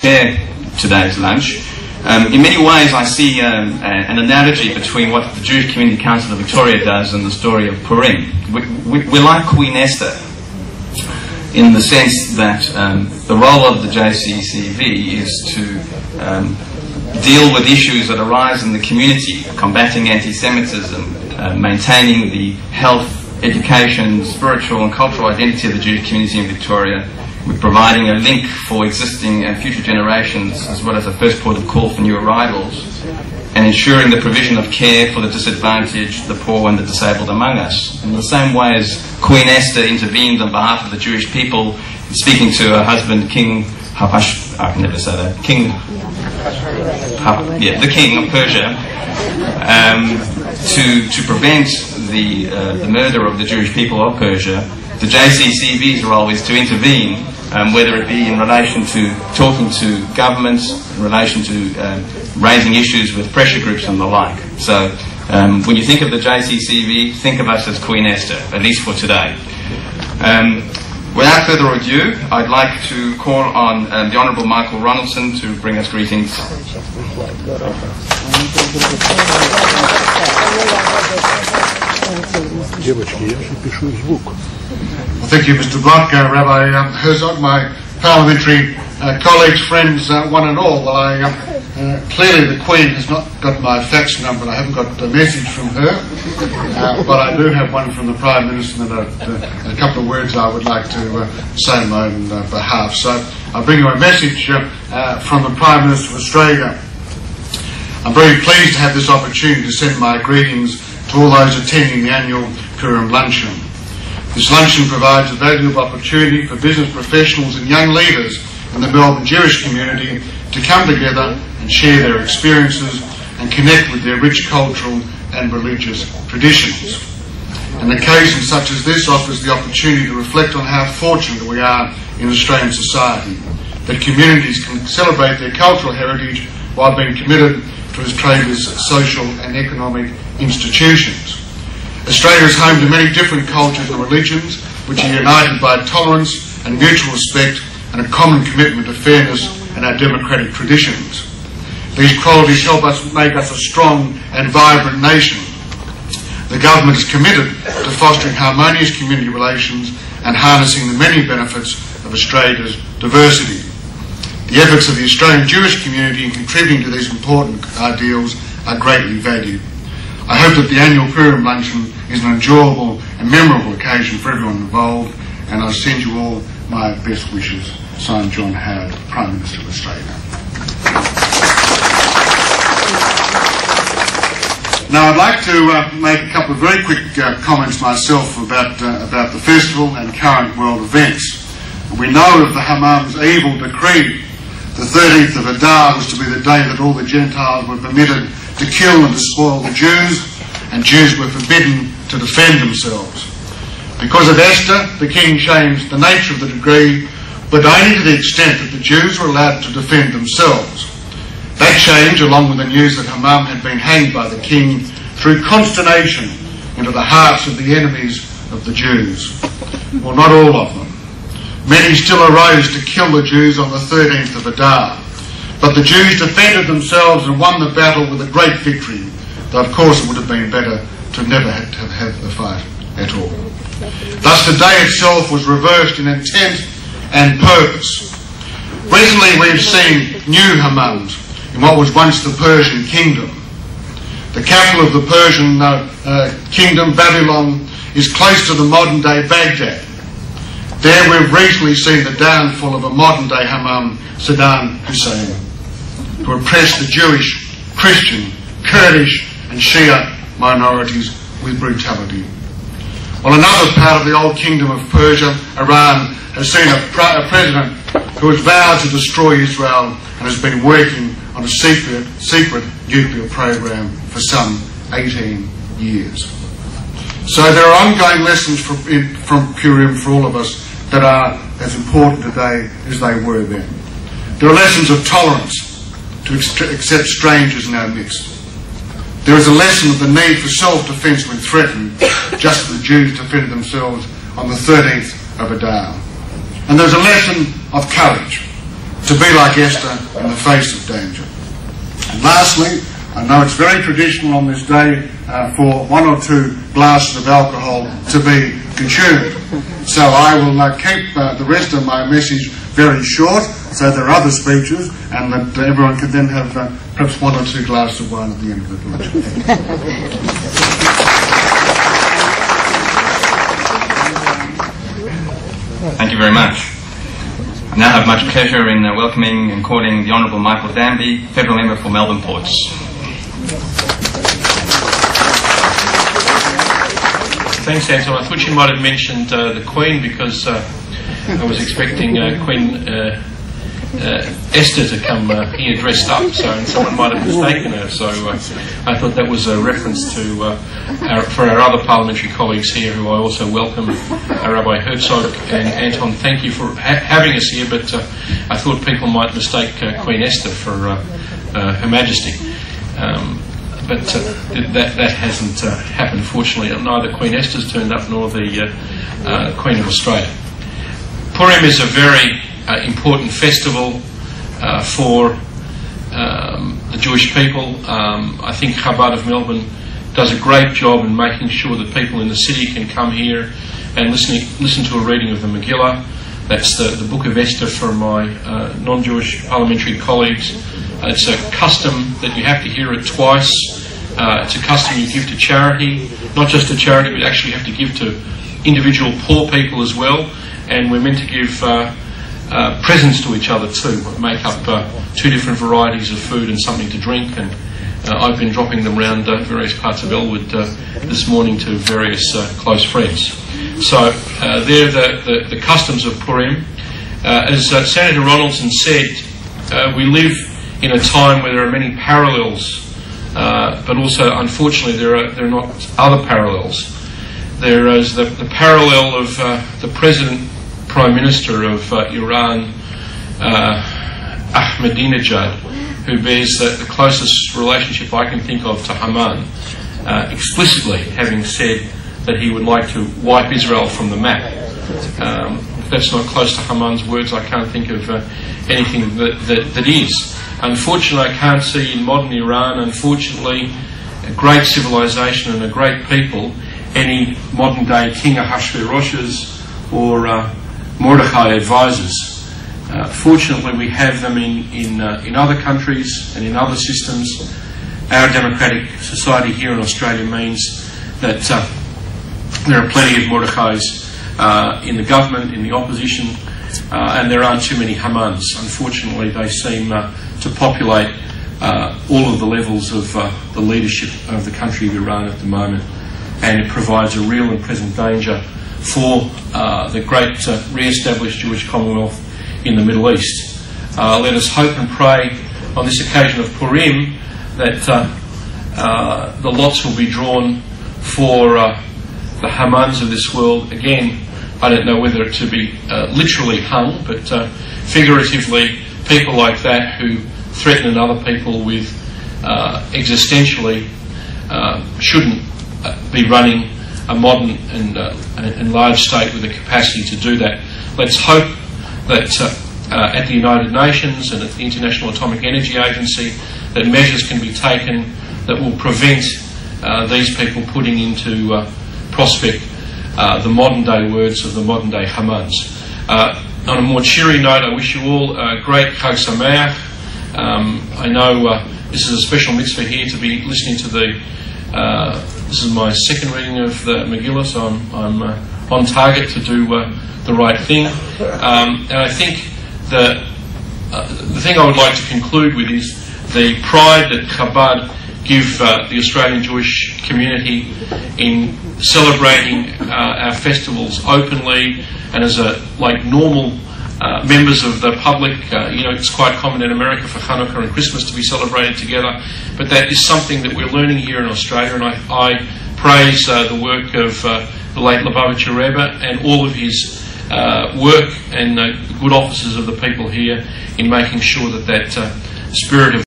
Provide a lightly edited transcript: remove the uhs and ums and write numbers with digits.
today's lunch. In many ways I see an analogy between what the Jewish Community Council of Victoria does and the story of Purim. We're like Queen Esther in the sense that the role of the JCCV is to deal with issues that arise in the community, combating anti-Semitism, maintaining the health, education, spiritual and cultural identity of the Jewish community in Victoria, with providing a link for existing and future generations, as well as a first port of call for new arrivals, and ensuring the provision of care for the disadvantaged, the poor and the disabled among us. In the same way as Queen Esther intervened on behalf of the Jewish people, speaking to her husband, King Hapash, I can never say that, the King of Persia, to prevent the murder of the Jewish people of Persia. The JCCV's role is to intervene, whether it be in relation to talking to governments, in relation to raising issues with pressure groups and the like. So when you think of the JCCV, think of us as Queen Esther, at least for today. Without further ado, I'd like to call on the Honourable Michael Ronaldson to bring us greetings. Thank you, Mr. Block, Rabbi Herzog, my parliamentary colleagues, friends, one and all. Well, clearly the Queen has not got my fax number. I haven't got a message from her, but I do have one from the Prime Minister, and a couple of words I would like to say on my own behalf. So I'll bring you a message from the Prime Minister of Australia. I'm very pleased to have this opportunity to send my greetings to all those attending the annual Purim luncheon. This luncheon provides a valuable opportunity for business professionals and young leaders in the Melbourne Jewish community to come together and share their experiences and connect with their rich cultural and religious traditions. An occasion such as this offers the opportunity to reflect on how fortunate we are in Australian society, that communities can celebrate their cultural heritage while being committed to Australia's social and economic institutions. Australia is home to many different cultures and religions which are united by tolerance and mutual respect and a common commitment to fairness and our democratic traditions. These qualities help us make us a strong and vibrant nation. The government is committed to fostering harmonious community relations and harnessing the many benefits of Australia's diversity. The efforts of the Australian Jewish community in contributing to these important ideals are greatly valued. I hope that the annual Purim luncheon is an enjoyable and memorable occasion for everyone involved, and I send you all my best wishes. Signed, John Howard, Prime Minister of Australia. Now I'd like to make a couple of very quick comments myself about the festival and current world events. We know of the Hammam's evil decree. The 13th of Adar was to be the day that all the Gentiles were permitted to kill and despoil the Jews, and Jews were forbidden to defend themselves. Because of Esther, the king changed the nature of the decree, but only to the extent that the Jews were allowed to defend themselves. That change, along with the news that Hammam had been hanged by the king, threw consternation into the hearts of the enemies of the Jews. Well, not all of them. Many still arose to kill the Jews on the 13th of Adar. But the Jews defended themselves and won the battle with a great victory, though of course it would have been better to never have had the fight at all. Thus the day itself was reversed in intent and purpose. Recently we've seen new Hammams in what was once the Persian kingdom. The capital of the Persian kingdom, Babylon, is close to the modern day Baghdad. There we've recently seen the downfall of a modern day Hammam, Saddam Hussein, who oppressed the Jewish, Christian, Kurdish and Shia minorities with brutality. Well, another part of the old kingdom of Persia, Iran, has seen a president who has vowed to destroy Israel and has been working on a secret nuclear program for some 18 years. So there are ongoing lessons from Purim for all of us that are as important today as they were then. There are lessons of tolerance to accept strangers in our midst. There is a lesson of the need for self-defence when threatened, just as the Jews defended themselves on the 13th of Adar. And there's a lesson of courage. to be like Esther in the face of danger. And lastly, I know it's very traditional on this day for 1 or 2 glasses of alcohol to be consumed. So I will keep the rest of my message very short, so there are other speeches, and that everyone can then have perhaps 1 or 2 glasses of wine at the end of the lecture. Thank you very much. I now have much pleasure in welcoming and calling the Honourable Michael Danby, Federal Member for Melbourne Ports. Thanks, Anton. I thought you might have mentioned the Queen, because I was expecting Queen Esther to come here dressed up, and someone might have mistaken her. So I thought that was a reference to for our other parliamentary colleagues here, who I also welcome, Rabbi Herzog and Anton. Thank you for having us here, but I thought people might mistake Queen Esther for Her Majesty. But that hasn't happened, fortunately. Neither Queen Esther's turned up nor the Queen of Australia. Purim is a very important festival for the Jewish people. I think Chabad of Melbourne does a great job in making sure that people in the city can come here and listen to a reading of the Megillah. That's the Book of Esther for my non-Jewish parliamentary colleagues. It's a custom that you have to hear it twice. It's a custom you give to charity, not just to charity, but actually have to give to individual poor people as well. And we're meant to give presents to each other too, make up 2 different varieties of food and something to drink. And I've been dropping them around various parts of Elwood this morning to various close friends. So they're the customs of Purim. As Senator Ronaldson said, we live in a time where there are many parallels, but also, unfortunately, there are not other parallels. There is the parallel of the Prime Minister of Iran, Ahmadinejad, who bears the closest relationship I can think of to Haman, explicitly having said that he would like to wipe Israel from the map. If that's not close to Haman's words, I can't think of anything that is. Unfortunately, I can't see in modern Iran, unfortunately, a great civilization and a great people, any modern-day King Ahasuerus's or Mordecai advisors. Fortunately, we have them in other countries and in other systems. Our democratic society here in Australia means that there are plenty of Mordecais in the government, in the opposition, and there aren't too many Hamans. Unfortunately, they seem to populate all of the levels of the leadership of the country of Iran at the moment, and it provides a real and present danger for the great re-established Jewish Commonwealth in the Middle East. Let us hope and pray on this occasion of Purim that the lots will be drawn for the Hamans of this world. Again, I don't know whether to be literally hung, but figuratively, people like that who threaten another people with existentially shouldn't be running a modern and large state with the capacity to do that. Let's hope that at the United Nations and at the International Atomic Energy Agency that measures can be taken that will prevent these people putting into prospect the modern day words of the modern day Hamans. On a more cheery note, I wish you all a great Chag Sameach. I know this is a special mitzvah here to be listening to this is my second reading of the Megillah, so I'm on target to do the right thing. And I think the thing I would like to conclude with is the pride that Chabad give the Australian Jewish community in celebrating our festivals openly and as normal members of the public. It's quite common in America for Hanukkah and Christmas to be celebrated together, but that is something that we're learning here in Australia, and I praise the work of the late Lubavitcher Rebbe and all of his work and good offices of the people here in making sure that spirit of